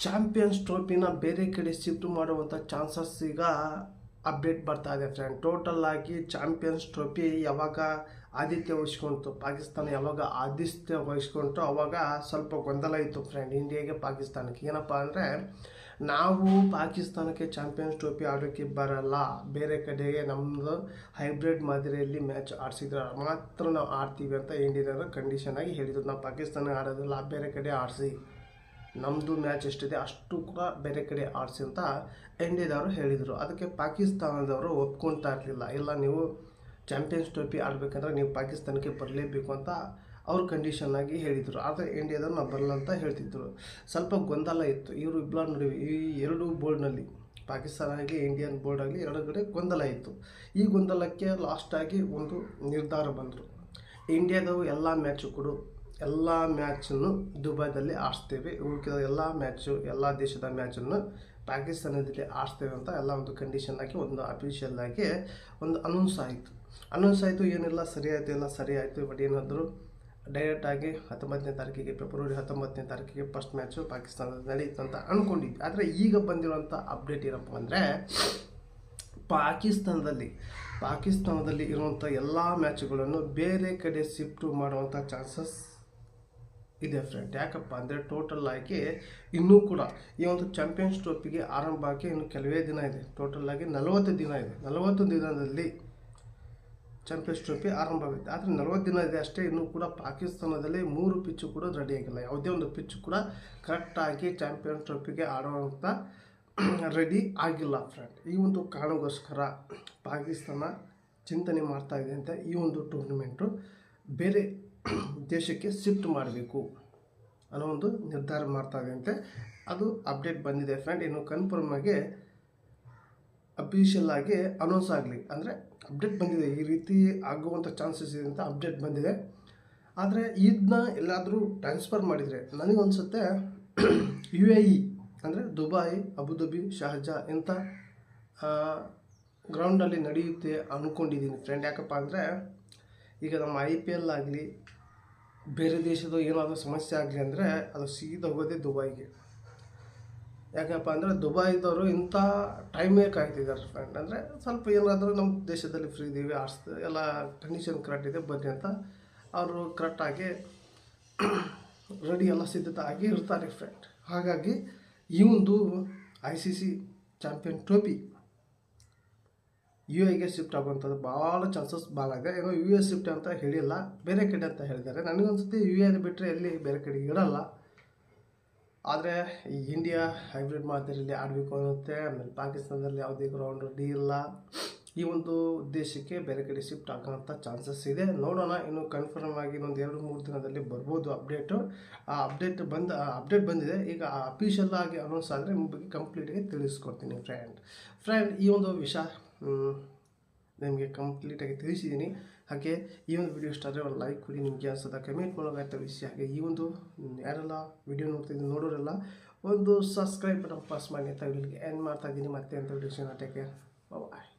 Champions ಟ್ರೋಫಿನ ಬೇರೆ ಕಡೆ shift ಮಾಡುವಂಥ ಚಾನ್ಸಸ್ ಈಗ ಅಪ್ಡೇಟ್ ಬರ್ತಾ ಇದೆ ಫ್ರೆಂಡ್. ಟೋಟಲ್ ಆಗಿ ಚಾಂಪಿಯನ್ಸ್ ಟ್ರೋಫಿ ಯಾವಾಗ ಆದಿತ್ಯ ವಹಿಸ್ಕೊಂತು, ಪಾಕಿಸ್ತಾನ ಯಾವಾಗ ಆದಿತ್ಯ ವಹಿಸ್ಕೊಂತು ಅವಾಗ ಸ್ವಲ್ಪ ಗೊಂದಲ ಇತ್ತು ಫ್ರೆಂಡ್ ಇಂಡಿಯಾಗೆ ಪಾಕಿಸ್ತಾನಕ್ಕೆ. ಏನಪ್ಪ ಅಂದರೆ, ನಾವು ಪಾಕಿಸ್ತಾನಕ್ಕೆ ಚಾಂಪಿಯನ್ಸ್ ಟ್ರೋಫಿ ಆಡೋಕ್ಕೆ ಬರಲ್ಲ, ಬೇರೆ ಕಡೆಗೆ ನಮ್ಮದು ಹೈಬ್ರಿಡ್ ಮಾದರಿಯಲ್ಲಿ ಮ್ಯಾಚ್ ಆಡಿಸಿದ್ರೆ ಮಾತ್ರ ನಾವು ಆಡ್ತೀವಿ ಅಂತ ಇಂಡಿಯಾದವರು ಕಂಡೀಷನ್ ಆಗಿ ಹೇಳಿದ್ರು. ನಾವು ಪಾಕಿಸ್ತಾನ ಆಡೋದಿಲ್ಲ, ಬೇರೆ ಕಡೆ ಆಡಿಸಿ, ನಮ್ಮದು ಮ್ಯಾಚ್ ಎಷ್ಟಿದೆ ಅಷ್ಟು ಕೂಡ ಬೇರೆ ಕಡೆ ಆಡಿಸಿ ಅಂತ ಇಂಡಿಯಾದವರು ಹೇಳಿದರು. ಅದಕ್ಕೆ ಪಾಕಿಸ್ತಾನದವರು ಒಪ್ಕೊಳ್ತಾ ಇರಲಿಲ್ಲ. ಇಲ್ಲ, ನೀವು ಚಾಂಪಿಯನ್ಸ್ ಟ್ರೋಫಿ ಆಡಬೇಕಂದ್ರೆ ನೀವು ಪಾಕಿಸ್ತಾನಕ್ಕೆ ಬರಲೇಬೇಕು ಅಂತ ಅವರು ಕಂಡೀಷನ್ ಆಗಿ ಹೇಳಿದರು. ಆದರೆ ಇಂಡಿಯಾದವ್ರು ನಾವು ಬರಲ್ಲ ಅಂತ ಹೇಳ್ತಿದ್ರು. ಸ್ವಲ್ಪ ಗೊಂದಲ ಇತ್ತು ಇವರು ಇಬ್ಬರ ನಡುವೆ, ಈ ಎರಡು ಬೋರ್ಡ್ನಲ್ಲಿ, ಪಾಕಿಸ್ತಾನ ಆಗಲಿ ಇಂಡಿಯನ್ ಬೋರ್ಡ್ ಆಗಲಿ ಎರಡು ಕಡೆ ಗೊಂದಲ ಇತ್ತು. ಈ ಗೊಂದಲಕ್ಕೆ ಲಾಸ್ಟಾಗಿ ಒಂದು ನಿರ್ಧಾರ ಬಂದರು. ಇಂಡಿಯಾದವು ಎಲ್ಲ ಮ್ಯಾಚು ಕೂಡ ಎಲ್ಲ ಮ್ಯಾಚನ್ನು ದುಬೈದಲ್ಲಿ ಆಡಿಸ್ತೇವೆ, ಉಳಿದ ಎಲ್ಲ ಮ್ಯಾಚು ಎಲ್ಲ ದೇಶದ ಮ್ಯಾಚನ್ನು ಪಾಕಿಸ್ತಾನದಲ್ಲಿ ಆಡಿಸ್ತೇವೆ ಅಂತ ಎಲ್ಲ ಒಂದು ಕಂಡೀಷನ್ ಆಗಿ ಒಂದು ಅಫಿಷಿಯಲ್ ಆಗಿ ಒಂದು ಅನೌನ್ಸ್ ಆಯಿತು. ಏನೆಲ್ಲ ಸರಿ ಆಯಿತು, ಎಲ್ಲ ಸರಿ ಆಯಿತು. ಬಟ್ ಏನಾದರೂ ಡೈರೆಕ್ಟಾಗಿ 19ನೇ ತಾರೀಕಿಗೆ, ಫೆಬ್ರವರಿ 19ನೇ ತಾರೀಕಿಗೆ ಫಸ್ಟ್ ಮ್ಯಾಚು ಪಾಕಿಸ್ತಾನದಲ್ಲಿ ನಡೆಯುತ್ತೆ ಅಂತ ಅಂದ್ಕೊಂಡಿದ್ವಿ. ಆದರೆ ಈಗ ಬಂದಿರುವಂಥ ಅಪ್ಡೇಟ್ ಏನಪ್ಪ ಅಂದರೆ, ಪಾಕಿಸ್ತಾನದಲ್ಲಿ ಇರುವಂಥ ಎಲ್ಲ ಮ್ಯಾಚುಗಳನ್ನು ಬೇರೆ ಕಡೆ ಶಿಫ್ಟ್ ಮಾಡುವಂಥ ಚಾನ್ಸಸ್ ಇದೆ ಫ್ರೆಂಡ್. ಯಾಕಪ್ಪ ಅಂದರೆ, ಟೋಟಲ್ ಆಗಿ ಇನ್ನೂ ಕೂಡ ಈ ಒಂದು ಚಾಂಪಿಯನ್ಸ್ ಟ್ರೋಫಿಗೆ ಆರಂಭ ಆಗಿ ಇನ್ನು ಕೆಲವೇ ದಿನ ಇದೆ. ಟೋಟಲ್ ಆಗಿ 40 ದಿನ ಇದೆ. 40 ದಿನದಲ್ಲಿ ಚಾಂಪಿಯನ್ಸ್ ಟ್ರೋಫಿ ಆರಂಭ ಆಗುತ್ತೆ. ಆದರೆ 40 ದಿನ ಇದೆ ಅಷ್ಟೇ. ಇನ್ನೂ ಕೂಡ ಪಾಕಿಸ್ತಾನದಲ್ಲಿ 3 ಪಿಚ್ಚು ಕೂಡ ರೆಡಿಯಾಗಿಲ್ಲ. ಯಾವುದೇ ಒಂದು ಪಿಚ್ಚು ಕೂಡ ಕರೆಕ್ಟಾಗಿ ಚಾಂಪಿಯನ್ಸ್ ಟ್ರೋಫಿಗೆ ಆಡುವಂಥ ರೆಡಿ ಆಗಿಲ್ಲ ಫ್ರೆಂಡ್. ಈ ಒಂದು ಕಾರಣಕ್ಕೋಸ್ಕರ ಪಾಕಿಸ್ತಾನ ಚಿಂತನೆ ಮಾಡ್ತಾ ಇದೆ ಅಂತ ಈ ಒಂದು ಟೂರ್ನಿಮೆಂಟು ಬೇರೆ ದೇಶಕ್ಕೆ ಶಿಫ್ಟ್ ಮಾಡಬೇಕು ಅನ್ನೋ ಒಂದು ನಿರ್ಧಾರ ಮಾಡ್ತಾ ಇದೆ ಅಂತೆ. ಅದು ಅಪ್ಡೇಟ್ ಬಂದಿದೆ ಫ್ರೆಂಡ್. ಇನ್ನು ಕನ್ಫರ್ಮ್ ಆಗಿ ಅಫಿಷಿಯಲ್ ಆಗಿ ಅನೌನ್ಸ್ ಆಗಲಿ ಅಂದರೆ ಅಪ್ಡೇಟ್ ಬಂದಿದೆ, ಈ ರೀತಿ ಆಗುವಂಥ ಚಾನ್ಸಸ್ ಇದೆ ಅಂತ ಅಪ್ಡೇಟ್ ಬಂದಿದೆ. ಆದರೆ ಇದನ್ನ ಎಲ್ಲಾದರೂ ಟ್ರಾನ್ಸ್ಫರ್ ಮಾಡಿದರೆ ನನಗನ್ಸುತ್ತೆ UAE ಅಂದರೆ ದುಬೈ, ಅಬುಧಾಬಿ, ಶಾರ್ಜಾ ಇಂಥ ಗ್ರೌಂಡಲ್ಲಿ ನಡೆಯುತ್ತೆ ಅಂದ್ಕೊಂಡಿದ್ದೀನಿ ಫ್ರೆಂಡ್. ಯಾಕಪ್ಪ ಅಂದರೆ, ಈಗ ನಮ್ಮ IPL ಆಗಲಿ ಬೇರೆ ದೇಶದ ಏನಾದರೂ ಸಮಸ್ಯೆ ಆಗಲಿ ಅಂದರೆ ಅದು ಸೀದಾ ಹೋಗೋದೇ ದುಬೈಗೆ. ಯಾಕಪ್ಪ ಅಂದರೆ, ದುಬೈದವರು ಇಂಥ ಟೈಮೇ ಕಾಯ್ತಿದ್ದಾರೆ ಫ್ರೆಂಡ್. ಅಂದರೆ ಸ್ವಲ್ಪ ಏನಾದರೂ ನಮ್ಮ ದೇಶದಲ್ಲಿ ಫ್ರೀ ಇದ್ದೀವಿ, ಎಲ್ಲ ಕಂಡೀಷನ್ ಕರೆಕ್ಟ್ ಇದೆ ಬನ್ನಿ ಅಂತ ಅವರು ಕರೆಕ್ಟಾಗಿ ರೆಡಿ ಎಲ್ಲ ಸಿದ್ಧತೆ ಆಗಿ ಇರ್ತಾರೆ ಫ್ರೆಂಡ್. ಹಾಗಾಗಿ ಈ ಒಂದು ICC ಚಾಂಪಿಯನ್ ಟ್ರೋಫಿ UAEಗೆ ಶಿಫ್ಟ್ ಆಗುವಂಥದ್ದು ಭಾಳ ಚಾನ್ಸಸ್ ಭಾಳ ಇದೆ. ಏನೋ UAE ಶಿಫ್ಟ್ ಅಂತ ಹೇಳಿಲ್ಲ, ಬೇರೆ ಕಡೆ ಅಂತ ಹೇಳಿದ್ದಾರೆ. ನನಗನ್ಸುತ್ತೆ UAE ಬಿಟ್ಟರೆ ಎಲ್ಲಿ ಬೇರೆ ಕಡೆ ಇರಲ್ಲ. ಆದರೆ ಈ ಇಂಡಿಯಾ ಹೈಬ್ರಿಡ್ ಮಾದರಿಯಲ್ಲಿ ಆಡಬೇಕು ಅನ್ನುತ್ತೆ. ಆಮೇಲೆ ಪಾಕಿಸ್ತಾನದಲ್ಲಿ ಯಾವುದೇ ಗ್ರೌಂಡ್ ರೆಡಿ ಇಲ್ಲ. ಈ ಒಂದು ದೇಶಕ್ಕೆ ಬೇರೆ ಕಡೆ ಶಿಫ್ಟ್ ಆಗೋಂಥ ಚಾನ್ಸಸ್ ಇದೆ. ನೋಡೋಣ, ಇನ್ನು ಕನ್ಫರ್ಮ್ ಆಗಿ ಇನ್ನೊಂದು 2-3 ದಿನದಲ್ಲಿ ಬರ್ಬೋದು ಅಪ್ಡೇಟು. ಆ ಅಪ್ಡೇಟ್ ಬಂದಿದೆ. ಈಗ ಅಫಿಷಿಯಲ್ ಆಗಿ ಅನೌನ್ಸ್ ಆದರೆ ನಿಮ್ಮ ಬಗ್ಗೆ ಕಂಪ್ಲೀಟಾಗಿ ತಿಳಿಸ್ಕೊಡ್ತೀನಿ ಫ್ರೆಂಡ್. ಈ ಒಂದು ವಿಷಯ ನಿಮಗೆ ಕಂಪ್ಲೀಟಾಗಿ ತಿಳಿಸಿದ್ದೀನಿ. ಹಾಗೆ ಈ ಒಂದು ವಿಡಿಯೋ ಇಷ್ಟ ಆದರೆ ಒಂದು ಲೈಕ್ ಕೊಡಿ, ನಿಮಗೆ ಅನ್ಸೋದ ಕಮೆಂಟ್ ಮಾಡೋಕೆ ತಿಳಿಸಿ. ಹಾಗೆ ಈ ಒಂದು ಯಾರೆಲ್ಲ ವಿಡಿಯೋ ನೋಡೋರೆಲ್ಲ ಒಂದು ಸಬ್ಸ್ಕ್ರೈಬ್ ಬಟನ್ ಪ್ರೆಸ್ ಮಾಡಿ ಅಂತ ವಿಡಿಯೋಗೆ ಎಂಡ್ ಮಾಡ್ತಾ ಇದ್ದೀನಿ. ಮತ್ತೆ ಅಂತ ವಿಡಿಯೋಸ್ ಟೇಕ್ ಕೇರ್, ಬಾಯ್.